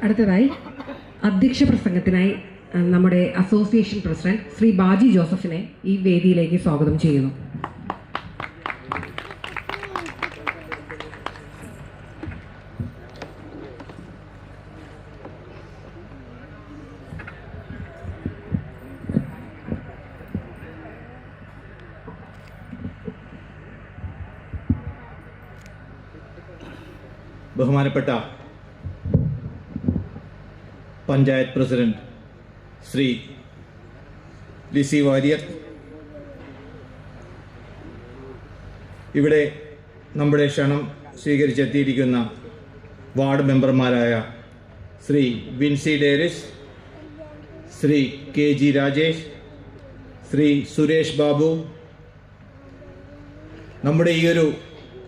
അടുത്തതായി അധ്യക്ഷ പ്രസംഗത്തിനായി നമ്മുടെ അസോസിയേഷൻ പ്രസിഡന്റ് ശ്രീ ബാജി ജോസഫിനെ ഈ വേദിയിലേക്ക് സ്വാഗതം ചെയ്യുന്നു. ബഹുമാനപ്പെട്ട പഞ്ചായത്ത് പ്രസിഡന്റ് ശ്രീ ലിസി വാര്യർ, ഇവിടെ നമ്മുടെ ക്ഷണം സ്വീകരിച്ചെത്തിയിരിക്കുന്ന വാർഡ് മെമ്പർമാരായ ശ്രീ വിൻസി ഡേരിസ്, ശ്രീ കെ ജി രാജേഷ്, ശ്രീ സുരേഷ് ബാബു, നമ്മുടെ ഈയൊരു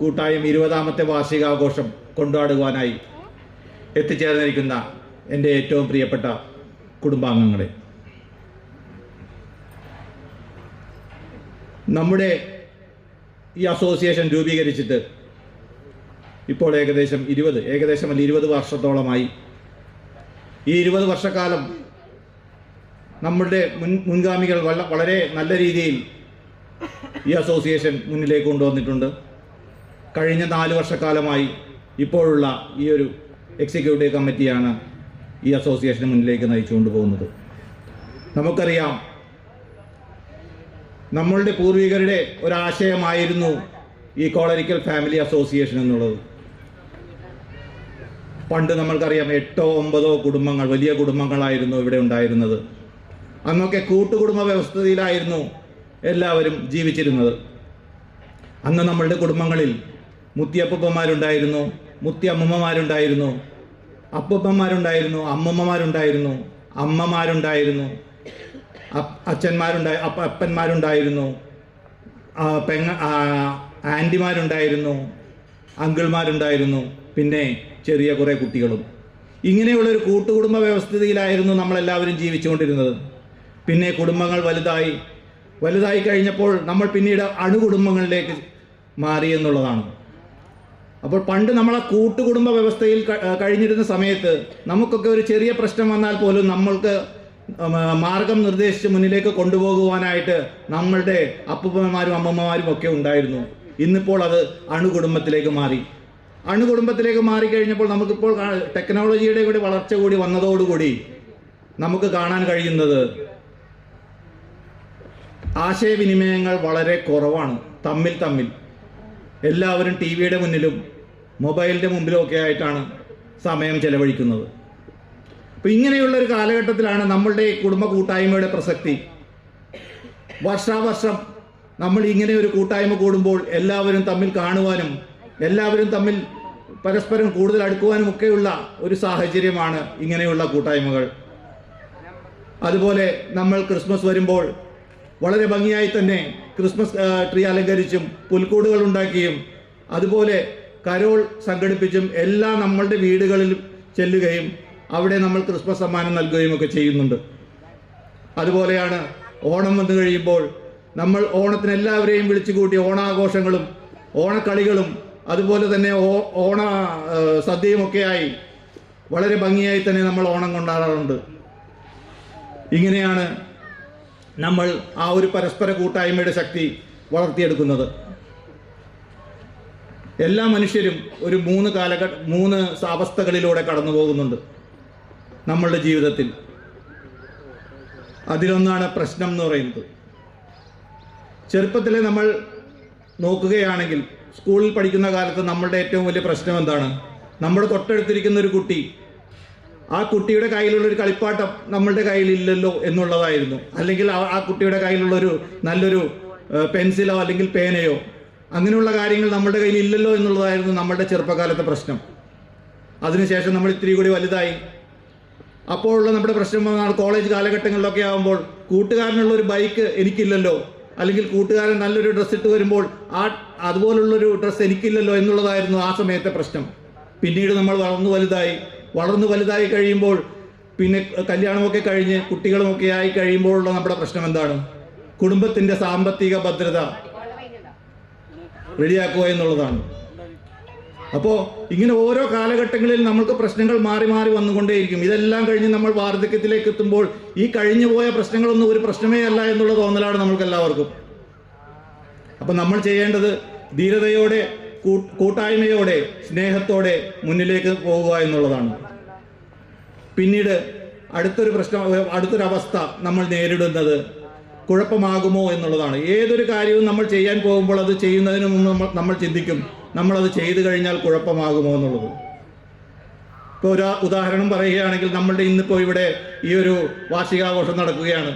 കൂട്ടായ്മ 20ാമത്തെ വാർഷികാഘോഷം കൊണ്ടാടുവാനായി എത്തിച്ചേർന്നിരിക്കുന്ന എൻ്റെ ഏറ്റവും പ്രിയപ്പെട്ട കുടുംബാംഗങ്ങളെ, നമ്മുടെ ഈ അസോസിയേഷൻ രൂപീകരിച്ചിട്ട് ഇപ്പോൾ ഏകദേശം 20 വർഷത്തോളമായി. ഈ 20 വർഷക്കാലം നമ്മളുടെ മുൻഗാമികൾ വളരെ നല്ല രീതിയിൽ ഈ അസോസിയേഷൻ മുന്നിലേക്ക് കൊണ്ടുവന്നിട്ടുണ്ട്. കഴിഞ്ഞ 4 വർഷക്കാലമായി ഇപ്പോഴുള്ള ഈ ഒരു എക്സിക്യൂട്ടീവ് കമ്മിറ്റിയാണ് ഈ അസോസിയേഷന് മുന്നിലേക്ക് നയിച്ചുകൊണ്ട് പോകുന്നത്. നമുക്കറിയാം, നമ്മളുടെ പൂർവികരുടെ ഒരാശയമായിരുന്നു ഈ കോളരിക്കൽ ഫാമിലി അസോസിയേഷൻ എന്നുള്ളത്. പണ്ട് നമ്മൾക്കറിയാം 8 or 9 കുടുംബങ്ങൾ, വലിയ കുടുംബങ്ങളായിരുന്നു ഇവിടെ ഉണ്ടായിരുന്നത്. അന്നൊക്കെ കൂട്ടുകുടുംബ വ്യവസ്ഥയിലായിരുന്നു എല്ലാവരും ജീവിച്ചിരുന്നത്. അന്ന് നമ്മളുടെ കുടുംബങ്ങളിൽ മുത്തിയപ്പന്മാരുണ്ടായിരുന്നു, മുത്തിയമ്മമാരുണ്ടായിരുന്നു, അപ്പൂപ്പന്മാരുണ്ടായിരുന്നു, അമ്മമ്മമാരുണ്ടായിരുന്നു, അമ്മമാരുണ്ടായിരുന്നു, അപ്പന്മാരുണ്ടായിരുന്നു, ആൻറ്റിമാരുണ്ടായിരുന്നു, അങ്കിൾമാരുണ്ടായിരുന്നു, പിന്നെ ചെറിയ കുറേ കുട്ടികളും. ഇങ്ങനെയുള്ളൊരു കൂട്ടുകുടുംബ വ്യവസ്ഥയിലായിരുന്നു നമ്മളെല്ലാവരും ജീവിച്ചുകൊണ്ടിരുന്നത്. പിന്നെ കുടുംബങ്ങൾ വലുതായി കഴിഞ്ഞപ്പോൾ നമ്മൾ പിന്നീട് അണുകുടുംബങ്ങളിലേക്ക് മാറി എന്നുള്ളതാണ്. അപ്പോൾ പണ്ട് നമ്മളെ കൂട്ടുകുടുംബ വ്യവസ്ഥയിൽ കഴിഞ്ഞിരുന്ന സമയത്ത് നമുക്കൊക്കെ ഒരു ചെറിയ പ്രശ്നം വന്നാൽ പോലും നമ്മൾക്ക് മാർഗം നിർദ്ദേശിച്ച് മുന്നിലേക്ക് കൊണ്ടുപോകുവാനായിട്ട് നമ്മളുടെ അപ്പൂപ്പന്മാരും അമ്മമ്മമാരും ഒക്കെ ഉണ്ടായിരുന്നു. ഇന്നിപ്പോൾ അത് അണുകുടുംബത്തിലേക്ക് മാറിക്കഴിഞ്ഞപ്പോൾ നമുക്കിപ്പോൾ ടെക്നോളജിയുടെ കൂടി വളർച്ച കൂടി വന്നതോടുകൂടി നമുക്ക് കാണാൻ കഴിയുന്നത് ആശയവിനിമയങ്ങൾ വളരെ കുറവാണ്. തമ്മിൽ എല്ലാവരും ടി വിയുടെ മുന്നിലും മൊബൈലിൻ്റെ മുമ്പിലും ഒക്കെ ആയിട്ടാണ് സമയം ചെലവഴിക്കുന്നത്. അപ്പോൾ ഇങ്ങനെയുള്ളൊരു കാലഘട്ടത്തിലാണ് നമ്മളുടെ കുടുംബ കൂട്ടായ്മയുടെ പ്രസക്തി. വർഷാവർഷം നമ്മൾ ഇങ്ങനെ ഒരു കൂട്ടായ്മ കൂടുമ്പോൾ എല്ലാവരും തമ്മിൽ കാണുവാനും എല്ലാവരും തമ്മിൽ പരസ്പരം കൂടുതൽ അടുക്കുവാനും ഒക്കെയുള്ള ഒരു സാഹചര്യമാണ് ഇങ്ങനെയുള്ള കൂട്ടായ്മകൾ. അതുപോലെ നമ്മൾ ക്രിസ്മസ് വരുമ്പോൾ വളരെ ഭംഗിയായി തന്നെ ക്രിസ്മസ് ട്രീ അലങ്കരിച്ചും പുൽക്കൂടുകൾ ഉണ്ടാക്കിയും അതുപോലെ കരോൾ സംഘടിപ്പിച്ചും എല്ലാം നമ്മളുടെ വീടുകളിൽ ചെല്ലുകയും അവിടെ നമ്മൾ ക്രിസ്മസ് സമ്മാനം നൽകുകയും ഒക്കെ ചെയ്യുന്നുണ്ട്. അതുപോലെയാണ് ഓണം വന്നു കഴിയുമ്പോൾ നമ്മൾ ഓണത്തിന് എല്ലാവരെയും വിളിച്ചുകൂട്ടി ഓണാഘോഷങ്ങളും ഓണക്കളികളും അതുപോലെ തന്നെ ഓണ സദ്യയുമൊക്കെയായി വളരെ ഭംഗിയായി തന്നെ നമ്മൾ ഓണം കൊണ്ടാടാറുണ്ട്. ഇങ്ങനെയാണ് നമ്മൾ ആ ഒരു പരസ്പര കൂട്ടായ്മയുടെ ശക്തി വളർത്തിയെടുക്കുന്നത്. എല്ലാ മനുഷ്യരും ഒരു 3 അവസ്ഥകളിലൂടെ കടന്നു പോകുന്നുണ്ട് നമ്മളുടെ ജീവിതത്തിൽ. അതിലൊന്നാണ് പ്രശ്നം എന്ന് പറയുന്നത്. ചെറുപ്പത്തിലെ നമ്മൾ നോക്കുകയാണെങ്കിൽ സ്കൂളിൽ പഠിക്കുന്ന കാലത്ത് നമ്മളുടെ ഏറ്റവും വലിയ പ്രശ്നം എന്താണ്? നമ്മുടെ തൊട്ടടുത്തിരിക്കുന്ന ഒരു കുട്ടി, ആ കുട്ടിയുടെ കയ്യിലുള്ളൊരു കളിപ്പാട്ടം നമ്മളുടെ കയ്യിലില്ലല്ലോ എന്നുള്ളതായിരുന്നു. അല്ലെങ്കിൽ ആ കുട്ടിയുടെ കയ്യിലുള്ളൊരു നല്ലൊരു പെൻസിലോ അല്ലെങ്കിൽ പേനയോ അങ്ങനെയുള്ള കാര്യങ്ങൾ നമ്മുടെ കയ്യിൽ ഇല്ലല്ലോ എന്നുള്ളതായിരുന്നു നമ്മളുടെ ചെറുപ്പകാലത്തെ പ്രശ്നം. അതിനുശേഷം നമ്മൾ ഇത്തിരി കൂടി വലുതായി. അപ്പോഴുള്ള നമ്മുടെ പ്രശ്നം കോളേജ് കാലഘട്ടങ്ങളിലൊക്കെ ആകുമ്പോൾ കൂട്ടുകാരനുള്ളൊരു ബൈക്ക് എനിക്കില്ലല്ലോ, അല്ലെങ്കിൽ കൂട്ടുകാരൻ നല്ലൊരു ഡ്രസ്സ് ഇട്ട് വരുമ്പോൾ അതുപോലുള്ളൊരു ഡ്രസ്സ് എനിക്കില്ലല്ലോ എന്നുള്ളതായിരുന്നു ആ സമയത്തെ പ്രശ്നം. പിന്നീട് നമ്മൾ വളർന്നു വലുതായി കഴിയുമ്പോൾ പിന്നെ കല്യാണമൊക്കെ കഴിഞ്ഞ് കുട്ടികളുമൊക്കെ ആയി കഴിയുമ്പോഴുള്ള നമ്മുടെ പ്രശ്നം എന്താണ്? കുടുംബത്തിൻ്റെ സാമ്പത്തിക ഭദ്രത റെഡിയാക്കുക എന്നുള്ളതാണ്. അപ്പോൾ ഇങ്ങനെ ഓരോ കാലഘട്ടങ്ങളിൽ നമുക്ക് പ്രശ്നങ്ങൾ മാറി മാറി വന്നുകൊണ്ടേയിരിക്കും. ഇതെല്ലാം കഴിഞ്ഞ് നമ്മൾ വാർദ്ധക്യത്തിലേക്ക് എത്തുമ്പോൾ ഈ കഴിഞ്ഞു പോയ പ്രശ്നങ്ങളൊന്നും ഒരു പ്രശ്നമേ അല്ല എന്നുള്ള തോന്നലാണ് നമ്മൾക്ക് എല്ലാവർക്കും. അപ്പം നമ്മൾ ചെയ്യേണ്ടത് ധീരതയോടെ, കൂട്ടായ്മയോടെ, സ്നേഹത്തോടെ മുന്നിലേക്ക് പോകുക എന്നുള്ളതാണ്. പിന്നീട് അടുത്തൊരവസ്ഥ നമ്മൾ നേരിടുന്നത് കുഴപ്പമാകുമോ എന്നുള്ളതാണ്. ഏതൊരു കാര്യവും നമ്മൾ ചെയ്യാൻ പോകുമ്പോൾ അത് ചെയ്യുന്നതിന് മുമ്പ് നമ്മൾ ചിന്തിക്കും, നമ്മളത് ചെയ്തു കഴിഞ്ഞാൽ കുഴപ്പമാകുമോ എന്നുള്ളത്. ഇപ്പോൾ ഒരു ഉദാഹരണം പറയുകയാണെങ്കിൽ, നമ്മളുടെ ഇന്നിപ്പോൾ ഇവിടെ ഈ ഒരു വാർഷികാഘോഷം നടക്കുകയാണ്.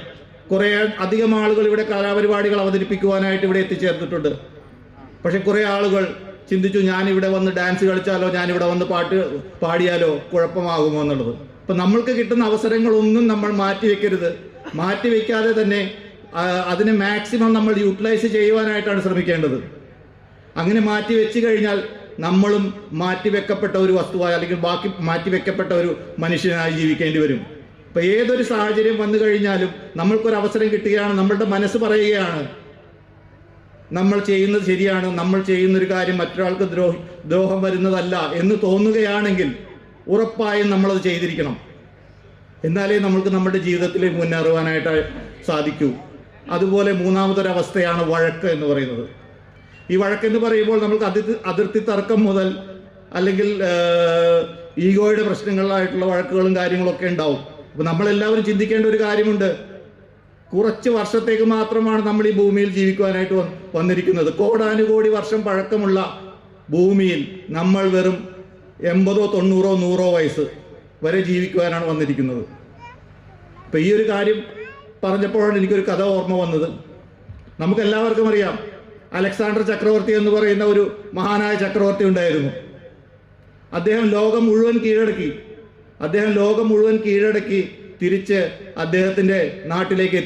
കുറേ അധികം ആളുകൾ ഇവിടെ കലാപരിപാടികൾ അവതരിപ്പിക്കുവാനായിട്ട് ഇവിടെ എത്തിച്ചേർന്നിട്ടുണ്ട്. പക്ഷെ കുറേ ആളുകൾ ചിന്തിച്ചു, ഞാനിവിടെ വന്ന് ഡാൻസ് കളിച്ചാലോ, ഞാനിവിടെ വന്ന് പാട്ട് പാടിയാലോ കുഴപ്പമാകുമോ എന്നുള്ളത്. അപ്പം നമ്മൾക്ക് കിട്ടുന്ന അവസരങ്ങളൊന്നും നമ്മൾ മാറ്റിവെക്കരുത്. മാറ്റിവെക്കാതെ തന്നെ അതിനെ മാക്സിമം നമ്മൾ യൂട്ടിലൈസ് ചെയ്യുവാനായിട്ടാണ് ശ്രമിക്കേണ്ടത്. അങ്ങനെ മാറ്റിവെച്ച് കഴിഞ്ഞാൽ നമ്മളും മാറ്റിവെക്കപ്പെട്ട ഒരു വസ്തുവായി, അല്ലെങ്കിൽ ബാക്കി മാറ്റിവെക്കപ്പെട്ട ഒരു മനുഷ്യനായി ജീവിക്കേണ്ടി വരും. ഇപ്പം ഏതൊരു സാഹചര്യം വന്നു കഴിഞ്ഞാലും നമ്മൾക്കൊരു അവസരം കിട്ടുകയാണ്, നമ്മളുടെ മനസ്സ് പറയുകയാണ് നമ്മൾ ചെയ്യുന്നത് ശരിയാണ്, നമ്മൾ ചെയ്യുന്നൊരു കാര്യം മറ്റൊരാൾക്ക് ദ്രോഹം വരുന്നതല്ല എന്ന് തോന്നുകയാണെങ്കിൽ ഉറപ്പായും നമ്മളത് ചെയ്തിരിക്കണം. എന്നാലേ നമ്മൾക്ക് നമ്മുടെ ജീവിതത്തിൽ മുന്നേറുവാനായിട്ട് സാധിക്കൂ. അതുപോലെ മൂന്നാമതൊരവസ്ഥയാണ് വഴക്ക് എന്ന് പറയുന്നത്. ഈ വഴക്കെന്ന് പറയുമ്പോൾ നമുക്ക് അതിർത്തി തർക്കം മുതൽ, അല്ലെങ്കിൽ ഈഗോയുടെ പ്രശ്നങ്ങളായിട്ടുള്ള വഴക്കുകളും കാര്യങ്ങളൊക്കെ ഉണ്ടാവും. അപ്പോൾ നമ്മളെല്ലാവരും ചിന്തിക്കേണ്ട ഒരു കാര്യമുണ്ട്, കുറച്ച് വർഷത്തേക്ക് മാത്രമാണ് നമ്മൾ ഈ ഭൂമിയിൽ ജീവിക്കുവാനായിട്ട് വന്നിരിക്കുന്നത്. കോടാനുകോടി വർഷം പഴക്കമുള്ള ഭൂമിയിൽ നമ്മൾ വെറും 80, 90, 100 വയസ്സ് വരെ ജീവിക്കുവാനാണ് വന്നിരിക്കുന്നത്. അപ്പം ഈ ഒരു കാര്യം പറഞ്ഞപ്പോഴാണ് എനിക്കൊരു കഥ ഓർമ്മ വന്നത്. നമുക്കെല്ലാവർക്കും അറിയാം, അലക്സാണ്ടർ ചക്രവർത്തി എന്ന് പറയുന്ന ഒരു മഹാനായ ചക്രവർത്തി ഉണ്ടായിരുന്നു. അദ്ദേഹം ലോകം മുഴുവൻ കീഴടക്കി തിരിച്ച് അദ്ദേഹത്തിൻ്റെ നാട്ടിലേക്ക്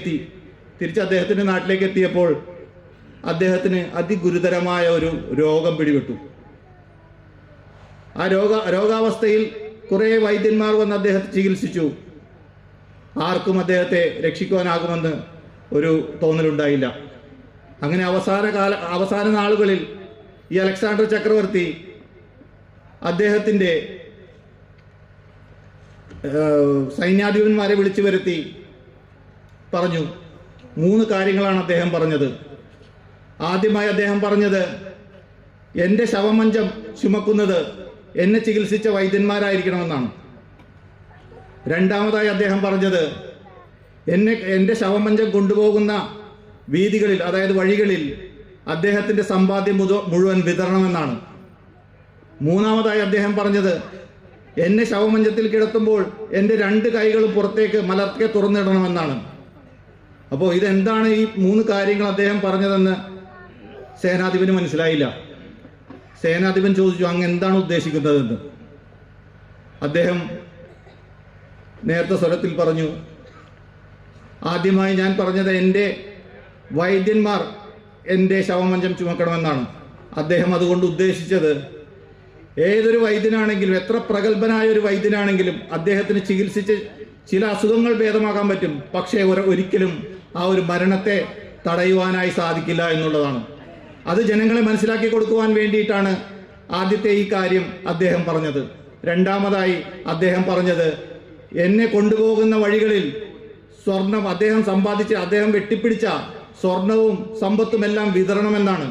എത്തിയപ്പോൾ അദ്ദേഹത്തിന് അതിഗുരുതരമായ ഒരു രോഗം പിടിപെട്ടു. ആ രോഗാവസ്ഥയിൽ കുറേ വൈദ്യന്മാർ വന്ന് അദ്ദേഹത്തെ ചികിത്സിച്ചു. ആർക്കും അദ്ദേഹത്തെ രക്ഷിക്കുവാനാകുമെന്ന് ഒരു തോന്നലുണ്ടായില്ല. അങ്ങനെ അവസാന നാളുകളിൽ ഈ അലക്സാണ്ടർ ചക്രവർത്തി അദ്ദേഹത്തിൻ്റെ സൈന്യാധിപന്മാരെ വിളിച്ചു വരുത്തി പറഞ്ഞു. 3 കാര്യങ്ങളാണ് അദ്ദേഹം പറഞ്ഞത്. ആദ്യമായി അദ്ദേഹം പറഞ്ഞത്, എൻ്റെ ശവമഞ്ചം ചുമക്കുന്നത് എന്നെ ചികിത്സിച്ച വൈദ്യന്മാരായിരിക്കണമെന്നാണ്. രണ്ടാമതായി അദ്ദേഹം പറഞ്ഞത്, എൻ്റെ ശവമഞ്ചം കൊണ്ടുപോകുന്ന വീതികളിൽ, അതായത് വഴികളിൽ അദ്ദേഹത്തിൻ്റെ സമ്പാദ്യം മുഴുവൻ വിതരണമെന്നാണ്. മൂന്നാമതായി അദ്ദേഹം പറഞ്ഞത്, എന്നെ ശവമഞ്ചത്തിൽ കിടത്തുമ്പോൾ എൻ്റെ 2 കൈകളും പുറത്തേക്ക് മലർക്കെ തുറന്നിടണമെന്നാണ്. അപ്പോൾ ഇതെന്താണ് ഈ 3 കാര്യങ്ങൾ അദ്ദേഹം പറഞ്ഞതെന്ന് സേനാധിപന് മനസ്സിലായില്ല. സേനാധിപൻ ചോദിച്ചു, അങ്ങ് എന്താണ് ഉദ്ദേശിക്കുന്നതെന്ന്. അദ്ദേഹം നേരത്തെ സ്വരത്തിൽ പറഞ്ഞു, ആദ്യമായി ഞാൻ പറഞ്ഞത് എൻ്റെ വൈദ്യന്മാർ എൻ്റെ ശവമഞ്ചം ചുമക്കണമെന്നാണ്. അദ്ദേഹം അതുകൊണ്ട് ഉദ്ദേശിച്ചത്, ഏതൊരു വൈദ്യനാണെങ്കിലും, എത്ര പ്രഗത്ഭനായ ഒരു വൈദ്യനാണെങ്കിലും അദ്ദേഹത്തിന് ചികിത്സിച്ച് ചില അസുഖങ്ങൾ ഭേദമാക്കാൻ പറ്റും. പക്ഷേ ഒരിക്കലും ആ ഒരു മരണത്തെ തടയുവാനായി സാധിക്കില്ല എന്നുള്ളതാണ്. അത് ജനങ്ങളെ മനസ്സിലാക്കി കൊടുക്കുവാൻ വേണ്ടിയിട്ടാണ് ആദ്യത്തെ ഈ കാര്യം അദ്ദേഹം പറഞ്ഞത്. രണ്ടാമതായി അദ്ദേഹം പറഞ്ഞത്, എന്നെ കൊണ്ടുപോകുന്ന വഴികളിൽ സ്വർണം, അദ്ദേഹം വെട്ടിപ്പിടിച്ച സ്വർണവും സമ്പത്തുമെല്ലാം വിതരണമെന്നാണ്.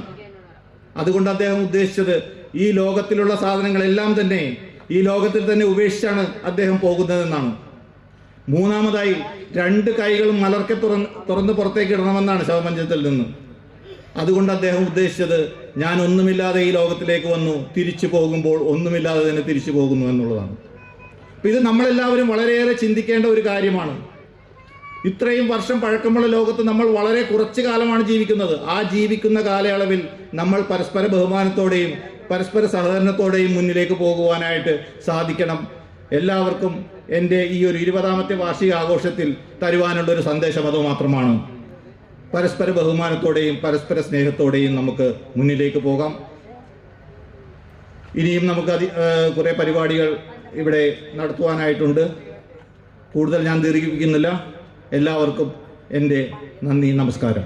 അതുകൊണ്ട് അദ്ദേഹം ഉദ്ദേശിച്ചത് ഈ ലോകത്തിലുള്ള സാധനങ്ങളെല്ലാം തന്നെ ഈ ലോകത്തിൽ തന്നെ ഉപേക്ഷിച്ചാണ് അദ്ദേഹം പോകുന്നതെന്നാണ്. മൂന്നാമതായി 2 കൈകളും മലർക്കെ തുറന്ന് പുറത്തേക്ക് ഇടണമെന്നാണ് ശവമഞ്ചത്തിൽ നിന്ന്. അതുകൊണ്ട് അദ്ദേഹം ഉദ്ദേശിച്ചത്, ഞാൻ ഒന്നുമില്ലാതെ ഈ ലോകത്തിലേക്ക് വന്നു, തിരിച്ചു പോകുമ്പോൾ ഒന്നുമില്ലാതെ തന്നെ തിരിച്ചു പോകുന്നു എന്നുള്ളതാണ്. അപ്പം ഇത് നമ്മളെല്ലാവരും വളരെയേറെ ചിന്തിക്കേണ്ട ഒരു കാര്യമാണ്. ഇത്രയും വർഷം പഴക്കമുള്ള ലോകത്ത് നമ്മൾ വളരെ കുറച്ചു കാലമാണ് ജീവിക്കുന്നത്. ആ ജീവിക്കുന്ന കാലയളവിൽ നമ്മൾ പരസ്പര ബഹുമാനത്തോടെയും പരസ്പര സഹകരണത്തോടെയും മുന്നിലേക്ക് പോകുവാനായിട്ട് സാധിക്കണം. എല്ലാവർക്കും എൻ്റെ ഈ ഒരു 20ാമത്തെ വാർഷിക ആഘോഷത്തിൽ തരുവാനുള്ളൊരു സന്ദേശം അത് മാത്രമാണ്. പരസ്പര ബഹുമാനത്തോടെയും പരസ്പര സ്നേഹത്തോടെയും നമുക്ക് മുന്നിലേക്ക് പോകാം. ഇനിയും നമുക്ക് കുറേ പരിപാടികൾ ഇവിടെ നടത്തുവാനായിട്ടുണ്ട്. കൂടുതൽ ഞാൻ ദീർഘിപ്പിക്കുന്നില്ല. എല്ലാവർക്കും എൻ്റെ നന്ദി, നമസ്കാരം.